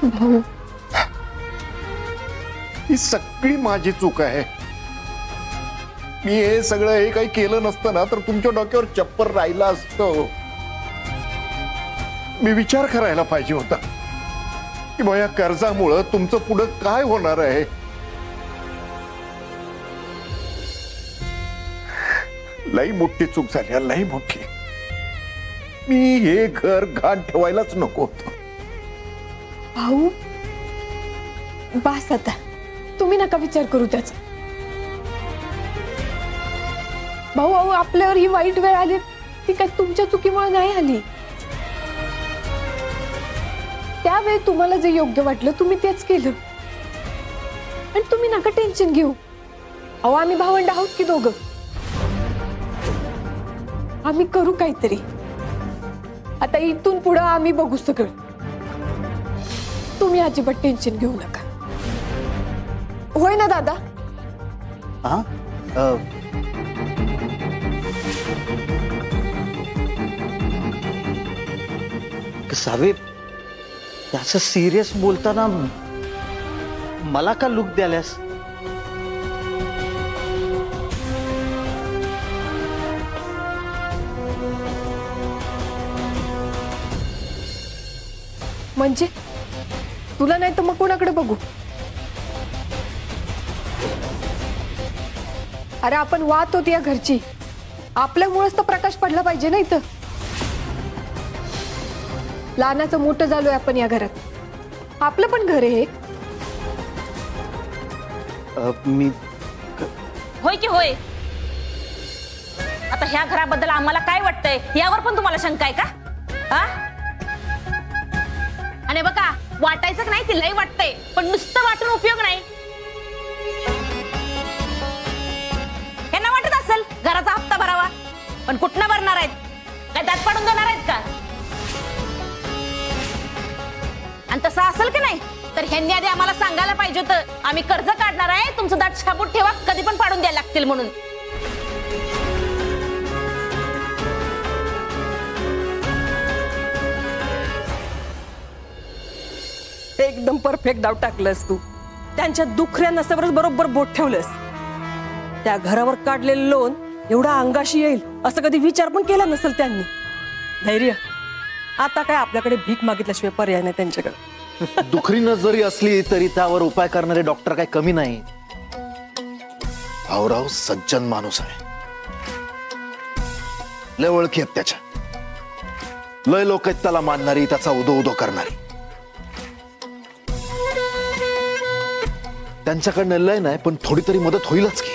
भाऊ, ही सगळी माझी चूक आहे. मी हे सगळं हे काही केलं नसतं ना तर तुमच्या डोक्यावर चप्पर राहिला असतं. मी विचार करायला पाहिजे होता की या कर्जामुळं तुमचं पुढं काय होणार आहे. लई मोठी चूक झाली, लई मोठी. मी हे घर घाण ठेवायलाच नको होतं. भाऊ बास आता, तुम्ही नका विचार करू त्याचा. भाऊ अहो, आपल्यावर ही वाईट वेळ आली ती काय तुमच्या चुकीमुळे नाही आली. त्यावेळी तुम्हाला जे योग्य वाटलं तुम्ही तेच केलं आणि तुम्ही नका टेन्शन घेऊ. अहो आम्ही भावंड आहोत की दोघं, आम्ही करू काहीतरी. आता इथून पुढे आम्ही बघू सगळं. तुम्ही अजिबात टेन्शन घेऊ नका. होय ना दादा? साहेब असं सिरियस बोलताना मला का लुक द्याल्यास? म्हणजे तुला नाही तर मग कोणाकडे बघू? अरे आपण वाद होती या घरची, आपल्यामुळेच तर प्रकाश पडला पाहिजे ना इथं. लहानाचं मोठं झालोय आपण या घरात, आपलं पण घर आहे. मी होय की होय. आता ह्या घराबद्दल आम्हाला काय वाटतंय यावर पण तुम्हाला शंका आहे का? आणि बघा वाटायचं नाही, तिलाही वाटतंय, पण नुसतं वाटून उपयोग नाही. यांना वाटत असेल घराचा हप्ता भरावा, पण कुठनं भरणार आहेत? काय दात पाडून देणार आहेत का? आणि तसं असेल की नाही तर ह्यांनी आधी आम्हाला सांगायला पाहिजे होतं, आम्ही कर्ज काढणार आहे, तुमचं दात छापून ठेवा, कधी पण पाडून द्यायला लागतील म्हणून. एकदम परफेक्ट डाव टाकलंस तू. त्यांच्या दुखऱ्या नसावरच बरोबर बोट ठेवलंस. त्या घरावर काढलेलं लोन एवढा अंगाशी येईल असं कधी विचार पण केला नसेल त्यांनी. धैर्य, आता काय आपल्याकडे भीक मागितल्याशिवाय पर्याय नाही त्यांच्याकडे. दुखरीनं जरी असली तरी त्यावर उपाय करणारे डॉक्टर काय कमी नाही. भाऊराव सज्जन माणूस आहे, लय ओळखी आहेत त्याच्या. लय लोक आहेत त्याला मानणारी, त्याचा उदो उदो करणारी. त्यांच्याकडनं लय नाही पण थोडी तरी मदत होईलच की.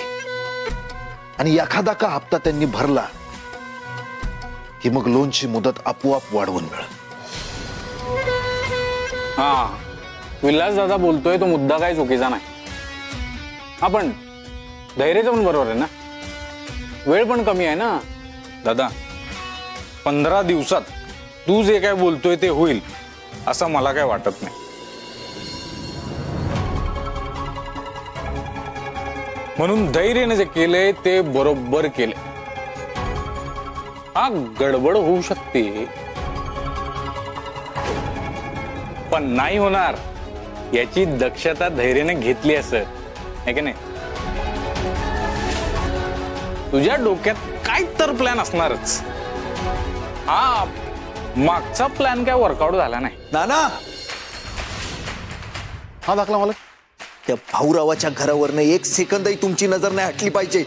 आणि एखादा का हप्ता त्यांनी भरला की मग लोनची मुदत आपोआप वाढवून मिळेल. हा, विलास दादा बोलतोय तो मुद्दा काही चुकीचा नाही. आपण धैर्याचं पण बरोबर आहे ना, वेळ पण कमी आहे ना. दादा 15 दिवसात तू जे काय बोलतोय ते होईल असं मला काय वाटत नाही. म्हणून धैर्याने जे केलंय ते बरोबर केलंय. हा गडबड होऊ शकते पण नाही होणार याची दक्षता धैर्याने घेतली असं आहे की नाही. तुझ्या डोक्यात काय तर प्लॅन असणारच. हा मागचा प्लॅन काय वर्कआउट झाला नाही. नाना, हा दाखला मला. त्या भाऊरावाच्या घरावरनं एक सेकंदही तुमची नजर नाही हटली पाहिजे.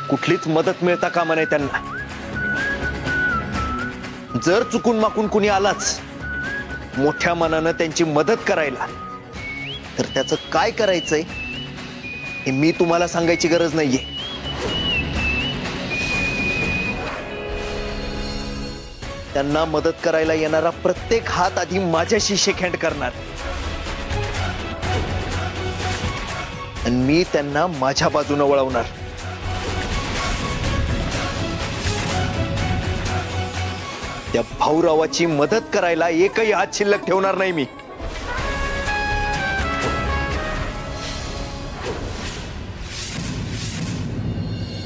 कुठलीच मदत मिळता कामा नाही त्यांना. जर चुकून माकून कुणी आलाच मोठ्या मनानं त्यांची मदत करायला तर त्याचं काय करायचंय हे मी तुम्हाला सांगायची गरज नाहीये. त्यांना मदत करायला येणारा प्रत्येक हात आधी माझ्याशी शेक हँड करणार आणि मी त्यांना माझ्या बाजूने वळवणार. त्या भाऊरावाची मदत करायला एकही हात शिल्लक ठेवणार नाही मी.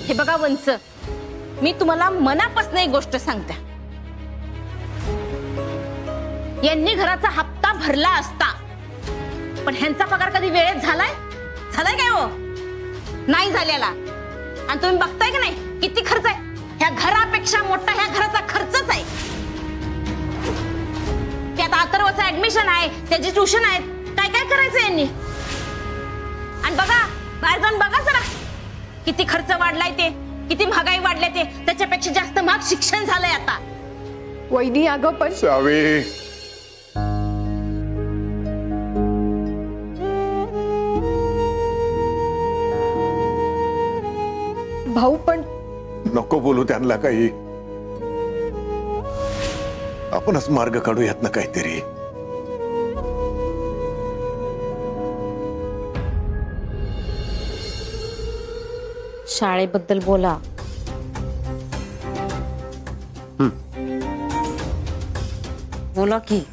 हे बघा वंच, मी तुम्हाला मनापासून एक गोष्ट सांगते. यांनी घराचा हप्ता भरला असता, पण ह्यांचा पगार कधी वेळेत झालाय काय हो? नाही झालेला. आणि तुम्ही बघताय की नाही किती खर्च आहे? ह्या घरापेक्षा मोठा ह्या घराचा खर्चच आहे. त्यात अथर्वचं ऍडमिशन आहे, त्याची ट्युशन आहेत. काय काय करायचं यांनी? आणि बघा, बाहेर जाऊन बघा जरा किती खर्च वाढलाय ते, किती महागाई वाढले ते. त्याच्यापेक्षा जास्त महाग शिक्षण झालंय आता. वहिनी अगं पण सावे, भाऊ पण नको बोलू त्यांना काही. आपणच मार्ग काढूयात ना काहीतरी. शाळेबद्दल बोला. बोला की.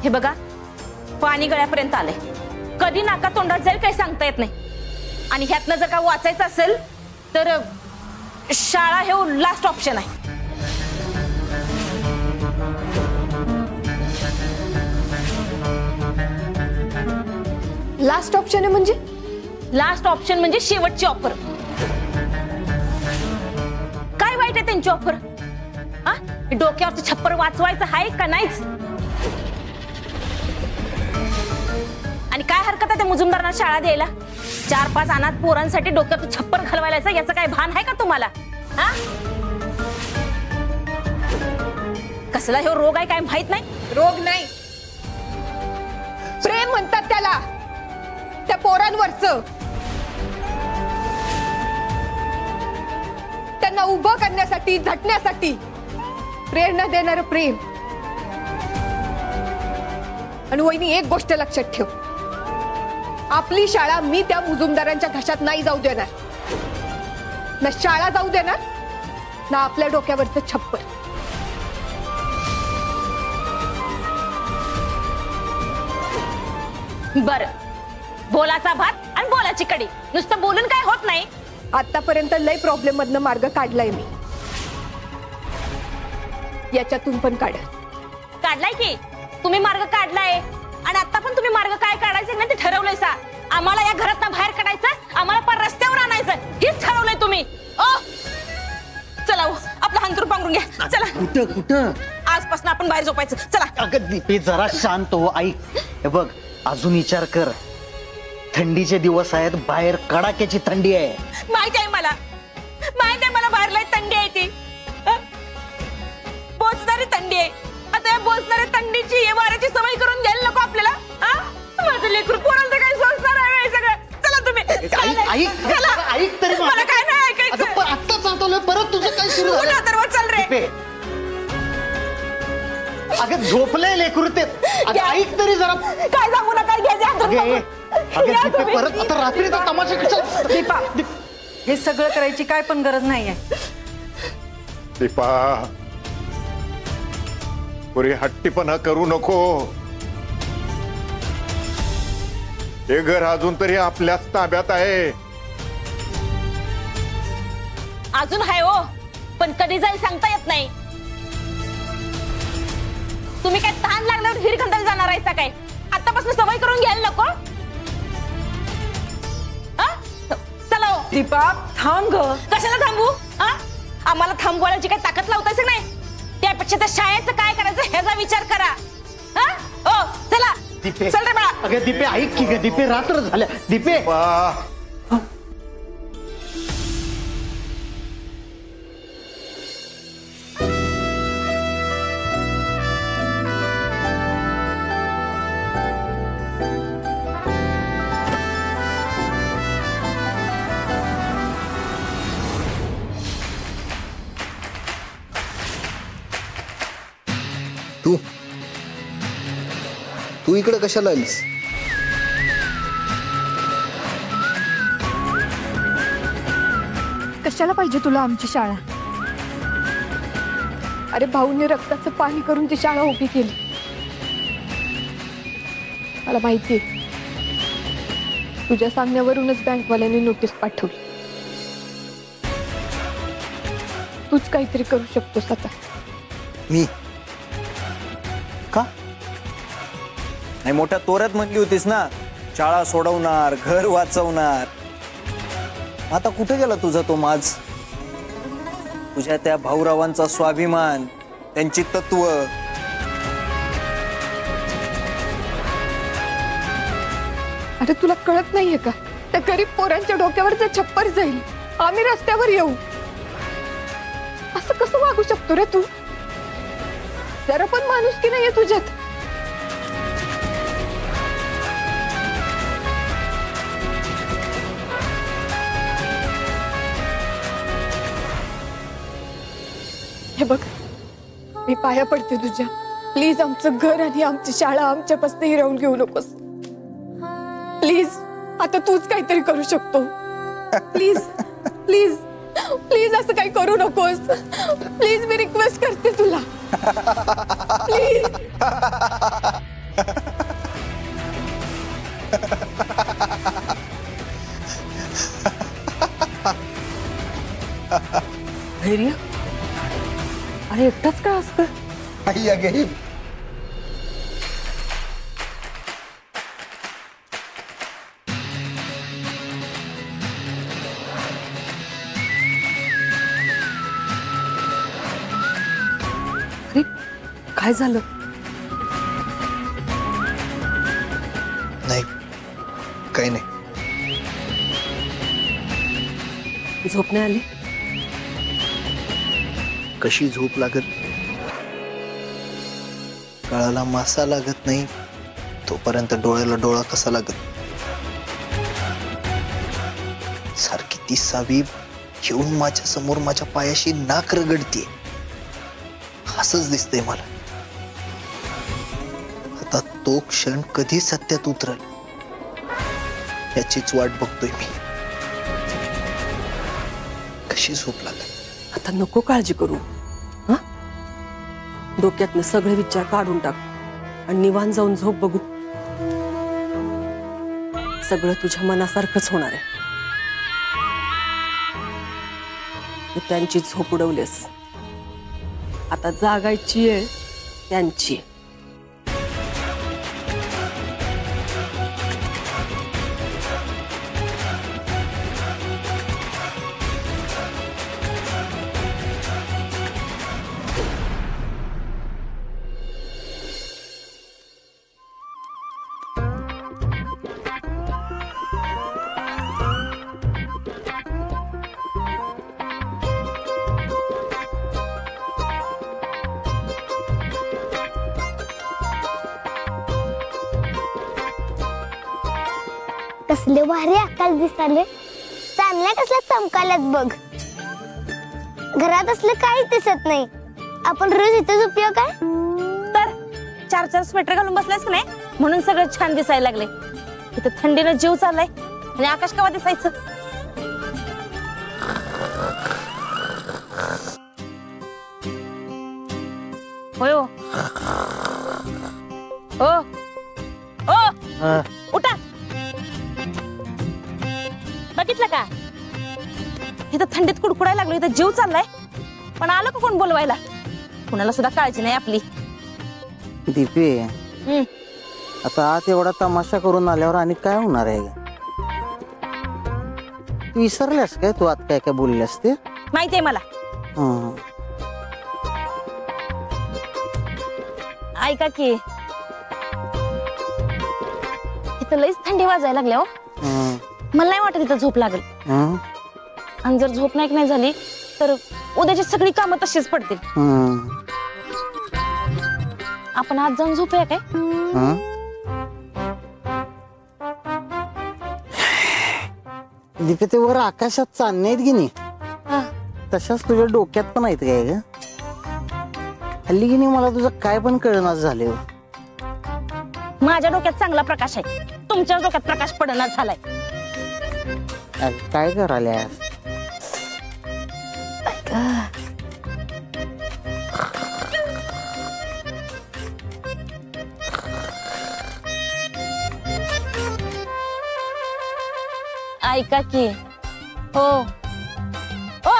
हे बघा, पाणी गळ्यापर्यंत आलंय. कधी नाका तोंडात जाईल काही सांगता येत नाही. आणि ह्यातनं जर का वाचायचं असेल तर शाळा हे लास्ट ऑप्शन आहे. लास्ट ऑप्शन आहे म्हणजे? लास्ट ऑप्शन म्हणजे शेवटची ऑफर. काय वाईट आहे त्यांची ऑफर? हा, डोक्यावरचं छप्पर वाचवायचं आहे का नाहीच? आणि काय हरकत आहे त्या मुजुमदारांना शाळा द्यायला? 4-5 अनाथ पोरांसाठी डोक्यात छप्पर घालवायला याचं काय भान आहे का तुम्हाला? हा, कसला हे रोग आहे काय माहित नाही? रोग नाही, प्रेम म्हणतात त्याला. त्या पोरांवरचं, त्यांना उभं करण्यासाठी, झटण्यासाठी प्रेरणा देणारं प्रेम. आणि वहिनी एक गोष्ट लक्षात ठेव, आपली शाळा मी त्या मुजुमदारांच्या घशात नाही जाऊ देणार. ना शाळा जाऊ देणार, ना आपल्या डोक्यावरचं छप्पर. बर, बोलाचा भात आणि बोलाची कडी. नुसतं बोलून काय होत नाही. आतापर्यंत लय प्रॉब्लेम मधनं मार्ग काढलाय मी, याच्यातून पण काढलाय की तुम्ही मार्ग काढलाय. आणि आता पण तुम्ही मार्ग काय काढायचं नाही ते ठरवलंय सा. आम्हाला या घरातनं बाहेर काढायचं, आम्हाला पण रस्त्यावर आणायचं, हेच ठरवलंय तुम्ही. चला हो, आपला हंतरूर पांघरून घ्या. चला. कुठं कुठं? आजपासून आपण बाहेर झोपायचं. चला. अगं दीपे, जरा शांत हो. ऐक, हे बघ, अजून विचार कर. थंडीचे दिवस आहेत, बाहेर कडाक्याची थंडी आहे. माहित आहे मला, माहित आहे मला, बाहेर लय थंडी आहे ती. बोचणारी थंडी आहे. आता या बोचणाऱ्या थंडीची वाऱ्याची सवय करून घ्यायला नको आपल्याला. माझं लेकरू पोरांचं काय सोचणार आहे सगळं. चला तुम्ही. ऐक तरी मला काय नाही ऐकायचं. आत्ताच आठवलं, परत तुझं काय सुरू झालं? तर चल रे. अगं झोपलंय लेकरू ते. ऐक तरी जरा. काय सांगू नका. परत आता रात्रीचा तमाशा कशा? दीपा, हे सगळं करायची काय पण गरज नाहीये. दीपा, पुरी हट्टीपणा करू नको. हे घर अजून तरी आपल्याच ताब्यात आहे. अजून आहे हो, पण कधी जाईल सांगता येत नाही. तुम्ही काय तहान लागल्यावर हिर खंडाला जाणार आहे काय? आतापासून सवय करून घ्यायला नको. चला हो. दीपा थांब ग. कशाला थांबू? आम्हाला थांबवायची काय ताकद लावतायच नाही. त्यापेक्षा त्या शाळेचं काय करायचं ह्याचा विचार करा. चला. दीपे, चल रे बाळा. अगं दीपे ऐक की ग. दीपे, रात्र झाल्या. दीपे, तू इकडे कशाला आलीस? कशाला पाहिजे तुला आमची शाळा? अरे भाऊने रक्ताचं पाणी करून ती शाळा उभी केली. मला माहितीये तुझ्या सांगण्यावरूनच बँकवाल्यांनी नोटीस पाठवली. तूच काहीतरी करू शकतोस आता. मी का नाही मोठ्या तोऱ्यात म्हणली होतीस ना, शाळा सोडवणार, घर वाचवणार. आता कुठे गेला तुझा तो माज? तुझ्या त्या भाऊरावांचा स्वाभिमान, त्यांची तत्व. अरे तुला कळत नाहीये का, त्या गरीब पोरांच्या डोक्यावरचं छप्पर जाईल, आम्ही रस्त्यावर येऊ. असं कसं वागू शकतो रे तू? जरा पण माणुसकी नाहीये तुझ्यात. हे बघ, मी पाया पडते तुझ्या. प्लीज आमचं घर आणि आमची शाळा आमच्यापासून हिरावून घेऊ नकोस. प्लीज, आता तूच काहीतरी करू शकतो. प्लीज प्लीज प्लीज असं काही करू नकोस. प्लीज, मी रिक्वेस्ट करते तुला. प्लीज. धैर्य, अरे एकटाच का असतं? आई अगे अरे काय झालं? नाही, काही नाही. झोप नाही आली? कशी झोप लागत? गळाला मासा लागत नाही तोपर्यंत डोळ्याला डोळा कसा लागत? सारखी ती सावी येऊन माझ्या समोर माझ्या पायाशी नाक रगडते. असंच दिसतंय मला. आता तो क्षण कधी सत्यात उतरल याचीच वाट बघतोय मी. कशी झोप लागत? आता नको काळजी करू. हा, डोक्यातनं सगळे विचार काढून टाक आणि निवांत जाऊन झोप बघू. सगळं तुझ्या मनासारखंच होणार आहे. तू त्यांची झोप उडवलीस, आता जागायची आहे त्यांची. कसले भारी आकाश दिसाले. चांदण्या कसल्या चमकाल्यात बघ. घरात असलं काहीच दिसत नाही. आपण रोज इथेच उपयोग काय? तर 4-4 स्वेटर घालून बसलायस की नाही, म्हणून सगळं छान दिसायला लागले. इथं थंडीनं जीव चाललाय आणि आकाश केव्हा दिसायचं? होय हो. ओ ओ उठा. बघितलं का, इथं थंडीत कुडकुडायला लागलो, इथं जीव चाललाय, पण आलं का कोण बोलवायला? कुणाला सुद्धा काळजी नाही आपली. दीपे, आता आत एवढा तमाशा करून आल्यावर आणि काय होणार आहे? तू विसरल्यास काय तू आत काय काय बोलल्यास ते? माहितीये मला. ऐका की, इथं लईच थंडी वाजायला लागल्या. हो, मला नाही वाटत इथं झोप लागेल. आणि जर झोप नाही झाली तर उद्याची सगळी कामं तशीच पडतील. आपण आज जाऊन झोपूया काय? दीपे, ते वर आकाशात चांदणे आहेत की नाही, तशाच तुझ्या डोक्यात पण आहेत काय ग? हल्ली की नाही मला तुझं काय पण कळणार झाले. माझ्या डोक्यात चांगला प्रकाश आहे, तुमच्या डोक्यात प्रकाश पडणार झालाय. काय करायला? ऐका की, हो ओ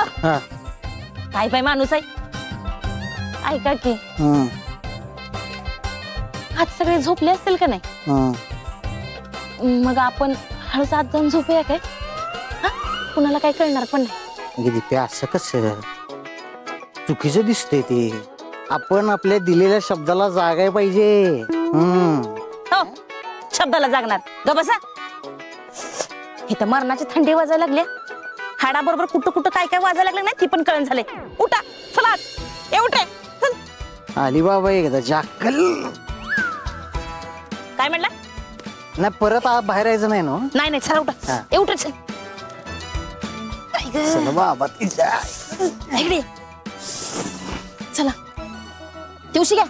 काय बाई माणूस आहे. ऐका की आज सगळे झोपले असतील का नाही. मग आपण हळूच आत जाऊन झोपूया काय. कुणाला काही कळणार पण नाही. दीपे असं कसं चुकीचं दिसतंय ते. आपण आपल्या दिलेल्या शब्दाला जागाय पाहिजे. हो शब्दाला जागणार ग बसा. इथं मरणाची थंडी वाजायला लागल्या. हाडाबरोबर कुठं कुठं काय काय वाजायला लागलं नाही ती पण कळण झाले. उठा चला ए उठ रे चल. आली बाबा एकदा जाकल. काय म्हणला. नाही परत बाहेर यायचं नाही ना. नाही नाही चला उठा ए उठ चल. चल बाबा तिच्या इकडे चला दिवशी घ्या.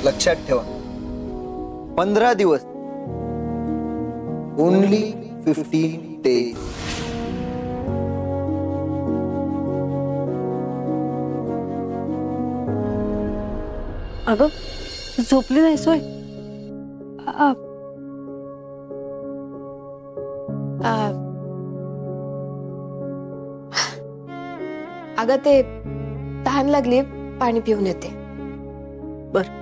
लक्षात ठेवा 15 दिवस. Only 15 days. अगं झोपली नाही सोय. अगं ते तहान लागली पाणी पिऊन येते. बर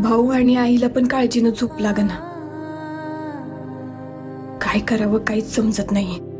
भाऊ आणि आईला पण काळजीनं झोप लागना. काय करावं काहीच समजत नाहीये.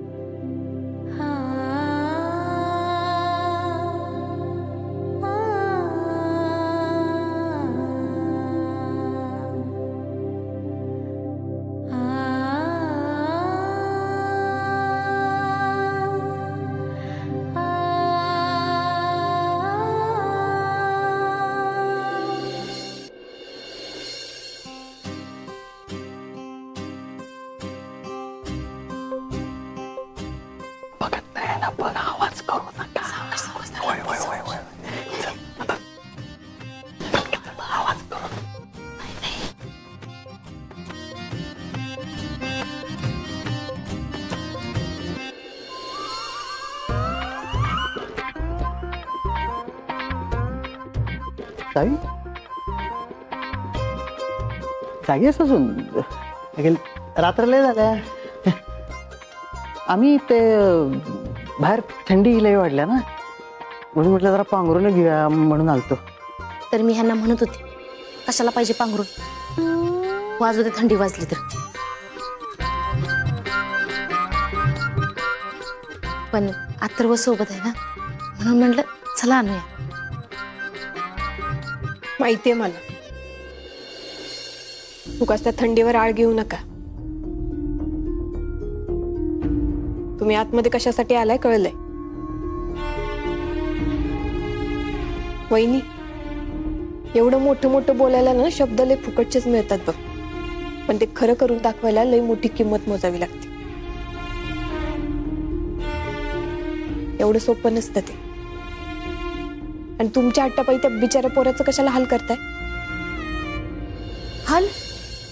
जागी जागी असून रात्र लय झाल्या. आम्ही ते बाहेर थंडी लय वाढल्या ना म्हणून म्हटलं जरा पांघरून घेऊया म्हणून आलतो. तर मी ह्यांना म्हणत होते कशाला पाहिजे पांघरून. वाजू दे थंडी वाजली तर. पण अथर्व सोबत आहे ना म्हणून म्हटलं चला आणूया. माहितीये मला उगाच त्या थंडीवर आळ घेऊ नका. तुम्ही आतमध्ये कशासाठी आलाय कळलंय. वहिनी एवढं मोठं मोठं बोलायला ना शब्द लय फुकटचेच मिळतात बघ. पण ते खरं करून दाखवायला लय मोठी किंमत मोजावी लागते. एवढं सोपं नसतं ते. आणि तुमच्या हट्टापायी त्या बिचाऱ्या पोराचं कशाला हाल करताय. हाल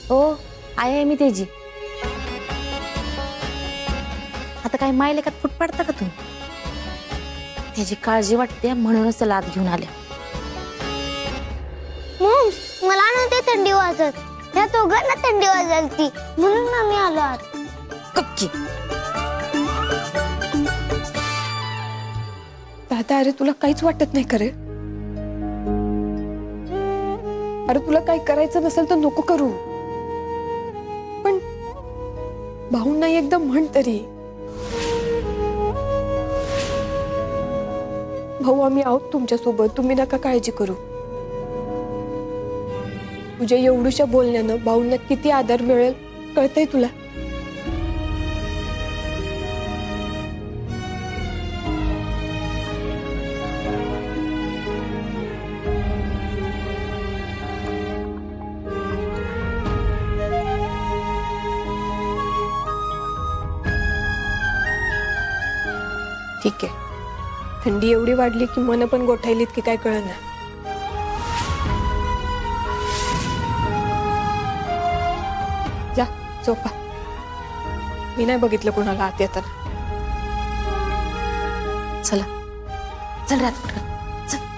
हो आहे मी तेजी. आता काय मायलेकात फूट पाडता का तुम्ही? त्याची काळजी वाटते म्हणूनच त्याला आत घेऊन आल्या. मॉम, मला नव्हते थंडी वाजत. त्या दोघांना थंडी वाजायची म्हणून आम्ही आलो आत. कच्ची दादा, अरे तुला काहीच वाटत नाही खरे? अरे तुला काही करायचं नसेल तर नको करू, पण भाऊंना एकदा म्हण तरी. भाऊ, आम्ही आहोत तुमच्या सोबत, तुम्ही नका काळजी करू. तुझ्या एवढ्याशा बोलण्यानं भाऊंना किती आधार मिळेल कळतंय तुला? ठीक आहे, थंडी एवढी वाढली की मन पण गोठायलीत की काय कळना. जा झोपा, मी नाही बघितलं कोणाला आत येताना. चला चल रात पटकन चल.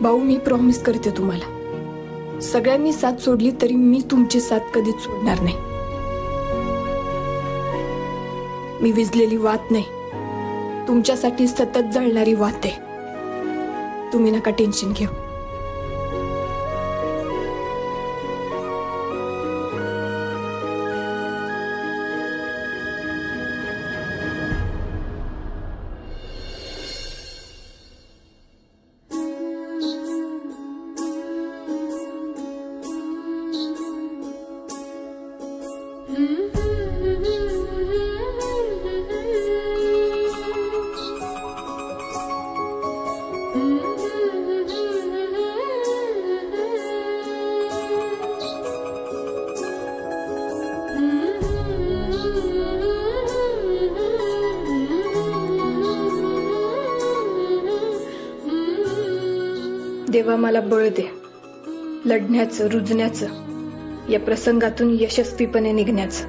भाऊ, मी प्रॉमिस करते तुम्हाला, सगळ्यांनी साथ सोडली तरी मी तुमची साथ कधीच सोडणार नाही. मी विजलेली वात नाही, तुमच्यासाठी सतत जळणारी वात आहे. तुम्ही नका टेन्शन घेऊ. देवा, मला बळ दे लढण्याचं, रुजण्याचं, या प्रसंगातून यशस्वीपणे निघण्याचं.